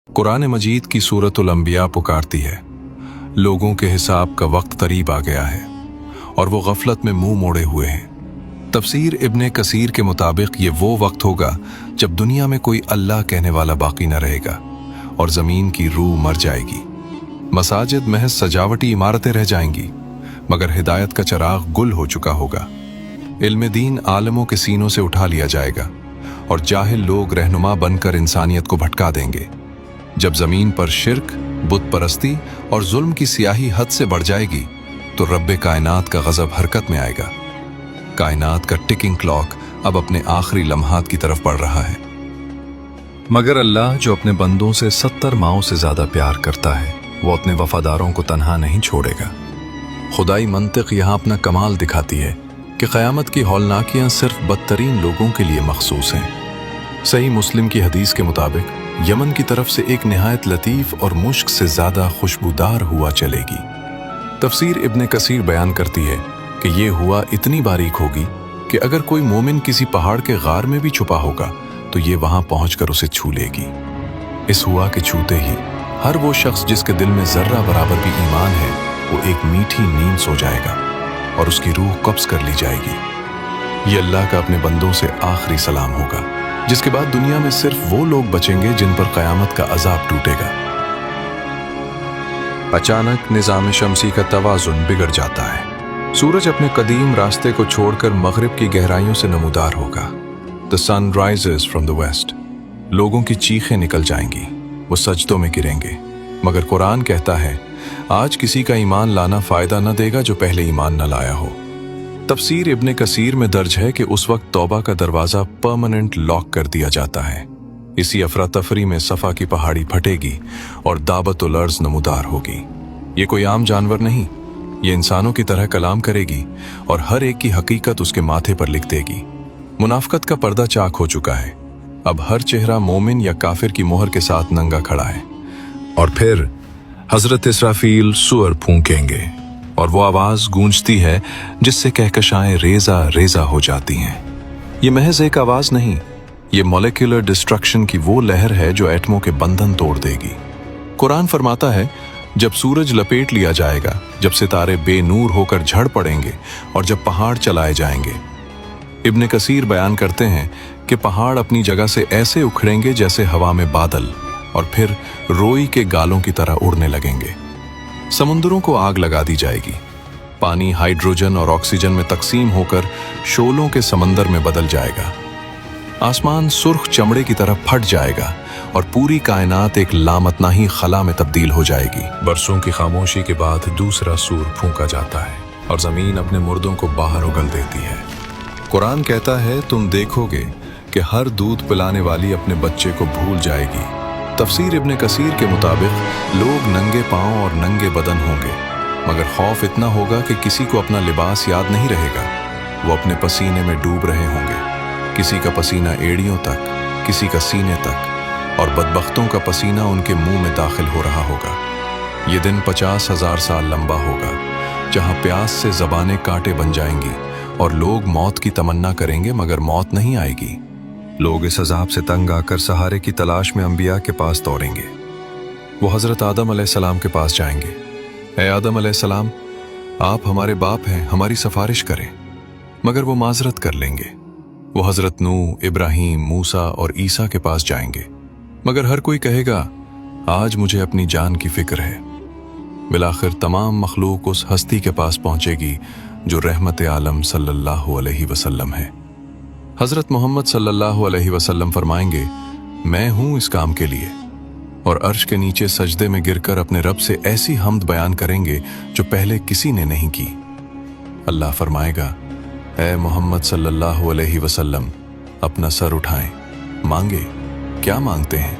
कुरान मजीद की सूरतुल अंबिया पुकारती है, लोगों के हिसाब का वक्त करीब आ गया है और वो गफलत में मुंह मोड़े हुए हैं। तफसीर इब्ने कसीर के मुताबिक ये वो वक्त होगा जब दुनिया में कोई अल्लाह कहने वाला बाकी न रहेगा और ज़मीन की रूह मर जाएगी। मसाजिद महज सजावटी इमारतें रह जाएंगी, मगर हिदायत का चिराग गुल हो चुका होगा। इल्म दीन आलमों के सीनों से उठा लिया जाएगा और जाहिल लोग रहनुमा बनकर इंसानियत को भटका देंगे। जब ज़मीन पर शिर्क, बुत परस्ती और जुल्म की स्याही हद से बढ़ जाएगी तो रब्बे कायनात का गज़ब हरकत में आएगा। कायनात का टिकिंग क्लॉक अब अपने आखिरी लम्हात की तरफ बढ़ रहा है। मगर अल्लाह जो अपने बंदों से 70 माओं से ज़्यादा प्यार करता है, वो अपने वफादारों को तन्हा नहीं छोड़ेगा। खुदाई मंतिक यहाँ अपना कमाल दिखाती है कि क़यामत की हौलनाकियाँ सिर्फ बदतरीन लोगों के लिए मखसूस हैं। सही मुस्लिम की हदीस के मुताबिक यमन की तरफ से एक निहायत लतीफ़ और मुश्क से ज़्यादा खुशबूदार हुआ चलेगी। तफसीर इब्ने कसीर बयान करती है कि ये हुआ इतनी बारीक होगी कि अगर कोई मोमिन किसी पहाड़ के गार में भी छुपा होगा तो ये वहाँ पहुँचकर उसे छू लेगी। इस हुआ के छूते ही हर वो शख्स जिसके दिल में ज़र्रा बराबर भी ईमान है, वो एक मीठी नींद सो जाएगा और उसकी रूह कब्ज़ कर ली जाएगी। ये अल्लाह का अपने बंदों से आखिरी सलाम होगा, जिसके बाद दुनिया में सिर्फ वो लोग बचेंगे जिन पर क़यामत का अजाब टूटेगा। अचानक निज़ाम शमसी का तवाज़ुन बिगड़ जाता है। सूरज अपने कदीम रास्ते को छोड़कर मग़रिब की गहराइयों से नमूदार होगा। The sun rises from the west. लोगों की चीखें निकल जाएंगी, वो सजदों में गिरेंगे। मगर कुरान कहता है, आज किसी का ईमान लाना फ़ायदा न देगा जो पहले ईमान न लाया हो। तफसीर इब्ने कसीर में दर्ज है कि उस वक्त तौबा का दरवाज़ा परमानेंट लॉक कर दिया जाता है। इसी अफरा तफरी में सफ़ा की पहाड़ी फटेगी और दाबतुल अर्ज़ नमूदार होगी। ये कोई आम जानवर नहीं, ये इंसानों की तरह कलाम करेगी और हर एक की हकीकत उसके माथे पर लिख देगी। मुनाफ़िक़त का पर्दा चाक हो चुका है। अब हर चेहरा मोमिन या काफिर की मोहर के साथ नंगा खड़ा है। और फिर हज़रत इसराफील सूअर फूंकेंगे और वो आवाज़ गूंजती है जिससे कहकशाएं रेजा रेजा हो जाती हैं। ये महज एक आवाज़ नहीं, ये मॉलिक्यूलर डिस्ट्रक्शन की वो लहर है जो एटमों के बंधन तोड़ देगी। कुरान फरमाता है, जब सूरज लपेट लिया जाएगा, जब सितारे बेनूर होकर झड़ पड़ेंगे और जब पहाड़ चलाए जाएंगे। इब्ने कसीर बयान करते हैं कि पहाड़ अपनी जगह से ऐसे उखड़ेंगे जैसे हवा में बादल और फिर रोई के गालों की तरह उड़ने लगेंगे। समुद्रों को आग लगा दी जाएगी। पानी हाइड्रोजन और ऑक्सीजन में तकसीम होकर शोलों के समंदर में बदल जाएगा। आसमान सुर्ख चमड़े की तरह फट जाएगा और पूरी कायनात एक लामतनाही खला में तब्दील हो जाएगी। बरसों की खामोशी के बाद दूसरा सूर फूंका जाता है और ज़मीन अपने मुर्दों को बाहर उगल देती है। कुरान कहता है, तुम देखोगे कि हर दूध पिलाने वाली अपने बच्चे को भूल जाएगी। तफसीर इब्ने कसीर के मुताबिक लोग नंगे पांव और नंगे बदन होंगे, मगर खौफ इतना होगा कि किसी को अपना लिबास याद नहीं रहेगा। वो अपने पसीने में डूब रहे होंगे, किसी का पसीना एड़ियों तक, किसी का सीने तक, और बदबख्तों का पसीना उनके मुंह में दाखिल हो रहा होगा। ये दिन 50,000 साल लंबा होगा, जहाँ प्यास से ज़बानें कांटे बन जाएंगी और लोग मौत की तमन्ना करेंगे मगर मौत नहीं आएगी। लोग इस अजाब से तंग आकर सहारे की तलाश में अंबिया के पास दौड़ेंगे। वो हज़रत आदम अलैहिस्सलाम के पास जाएंगे। ए आदम अलैहिस्सलाम, आप हमारे बाप हैं, हमारी सिफारिश करें। मगर वो माजरत कर लेंगे। वो हज़रत नूह, इब्राहीम, मूसा और ईसा के पास जाएंगे, मगर हर कोई कहेगा, आज मुझे अपनी जान की फिक्र है। बिलाखिर तमाम मखलूक उस हस्ती के पास पहुंचेगी जो रहमत आलम सल्लल्लाहु अलैहि वसल्लम है। हज़रत मोहम्मद सल्लल्लाहु अलैहि वसल्लम फरमाएंगे, मैं हूँ इस काम के लिए, और अर्श के नीचे सजदे में गिरकर अपने रब से ऐसी हम्द बयान करेंगे जो पहले किसी ने नहीं की। अल्लाह फरमाएगा, ए मोहम्मद सल्लल्लाहु अलैहि वसल्लम, अपना सर उठाएं, मांगे, क्या मांगते हैं?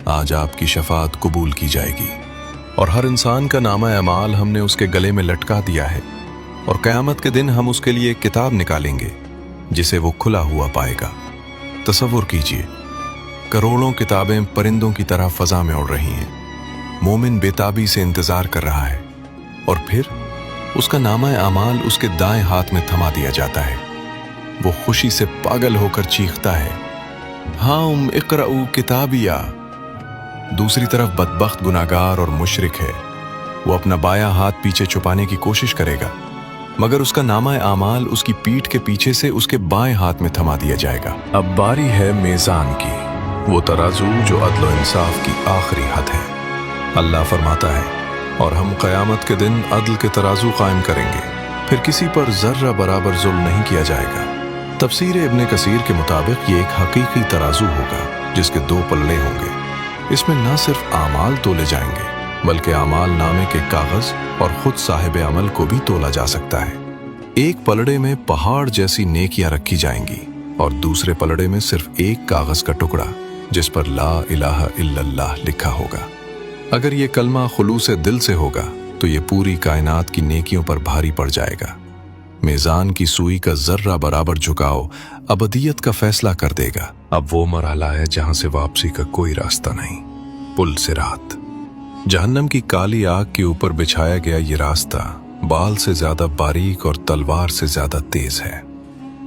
आज आपकी शफाअत कबूल की जाएगी। और हर इंसान का नामा अमाल हमने उसके गले में लटका दिया है और क़यामत के दिन हम उसके लिए एक किताब निकालेंगे जिसे वो खुला हुआ पाएगा। तसव्वुर कीजिए, करोड़ों किताबें परिंदों की तरह फ़ज़ा में उड़ रही हैं। मोमिन बेताबी से इंतज़ार कर रहा है और फिर उसका नामा अमाल उसके दाएं हाथ में थमा दिया जाता है। वो खुशी से पागल होकर चीखता है, हाम इक़राऊ किताबिया, दूसरी तरफ बदबख्त गुनाहगार और मुशरिक है। वो अपना बायां हाथ पीछे छुपाने की कोशिश करेगा, मगर उसका नामा आमाल उसकी पीठ के पीछे से उसके बाएं हाथ में थमा दिया जाएगा। अब बारी है मीज़ान की, वो तराजू जो अदल व इंसाफ की आखिरी हद है। अल्लाह फरमाता है, और हम क़यामत के दिन अदल के तराजू कायम करेंगे, फिर किसी पर जर्रा बराबर जुल्म नहीं किया जाएगा। तफसीर इब्ने कसीर के मुताबिक ये एक हकीकी तराजू होगा जिसके दो पल्ले होंगे। इसमें न सिर्फ आमाल तोले जाएंगे बल्कि आमाल नामे के कागज और खुद साहिब अमल को भी तोला जा सकता है। एक पलड़े में पहाड़ जैसी नेकियां रखी जाएंगी और दूसरे पलड़े में सिर्फ एक कागज का टुकड़ा जिस पर ला इलाहा इल्लल्लाह लिखा होगा। अगर ये कलमा खुलूस दिल से होगा तो ये पूरी कायनात की नेकियों पर भारी पड़ जाएगा। मीज़ान की सुई का जर्रा बराबर झुकाव अबदियत का फैसला कर देगा। अब वो मरहला है जहां से वापसी का कोई रास्ता नहीं। पुल सिरात, जहन्नम की काली आग के ऊपर बिछाया गया ये रास्ता बाल से ज्यादा बारीक और तलवार से ज्यादा तेज है।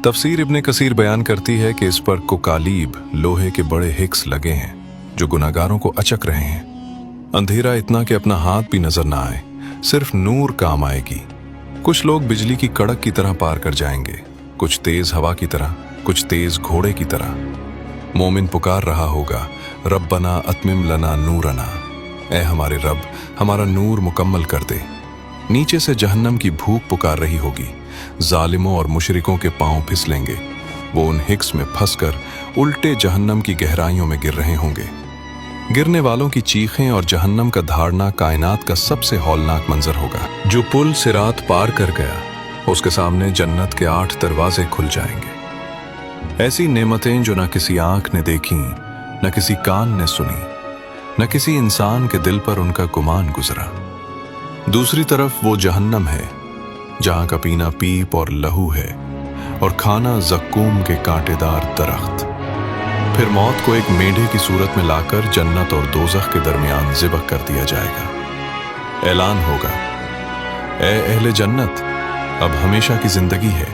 तफसीर इब्ने कसीर बयान करती है कि इस पर कुकालीब लोहे के बड़े हिक्स लगे हैं जो गुनाहगारों को अचक रहे हैं। अंधेरा इतना कि अपना हाथ भी नजर ना आए, सिर्फ नूर काम आएगी। कुछ लोग बिजली की कड़क की तरह पार कर जाएंगे, कुछ तेज हवा की तरह, कुछ तेज घोड़े की तरह। मोमिन पुकार रहा होगा, रब्बना अतमिम लना नूरना, ऐ हमारे रब हमारा नूर मुकम्मल कर दे। नीचे से जहन्नम की भूख पुकार रही होगी, जालिमों और मुशरिकों के पांव फिसलेंगे। वो उन हिक्स में फंसकर उल्टे जहन्नम की गहराइयों में गिर रहे होंगे। गिरने वालों की चीखें और जहन्नम का धाड़ना कायनात का सबसे हौलनाक मंजर होगा। जो पुल सिरात पार कर गया उसके सामने जन्नत के 8 दरवाजे खुल जाएंगे। ऐसी नेमतें जो न किसी आंख ने देखी, न किसी कान ने सुनी, न किसी इंसान के दिल पर उनका गुमान गुजरा। दूसरी तरफ वो जहन्नम है जहां का पीना पीप और लहू है और खाना जक्कूम के कांटेदार दरख्त। फिर मौत को एक मेढे की सूरत में लाकर जन्नत और दोज़ख के दरमियान ज़िबह कर दिया जाएगा। ऐलान होगा, ए अहले जन्नत अब हमेशा की जिंदगी है,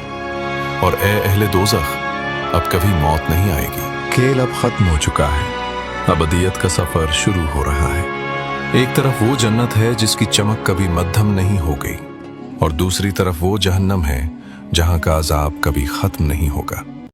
और ए अहले दोज़ख अब कभी मौत नहीं आएगी। खेल अब खत्म हो चुका है, अबदियत का सफर शुरू हो रहा है। एक तरफ वो जन्नत है जिसकी चमक कभी मद्धम नहीं हो गई, और दूसरी तरफ वो जहन्नम है जहां का अजाब कभी खत्म नहीं होगा।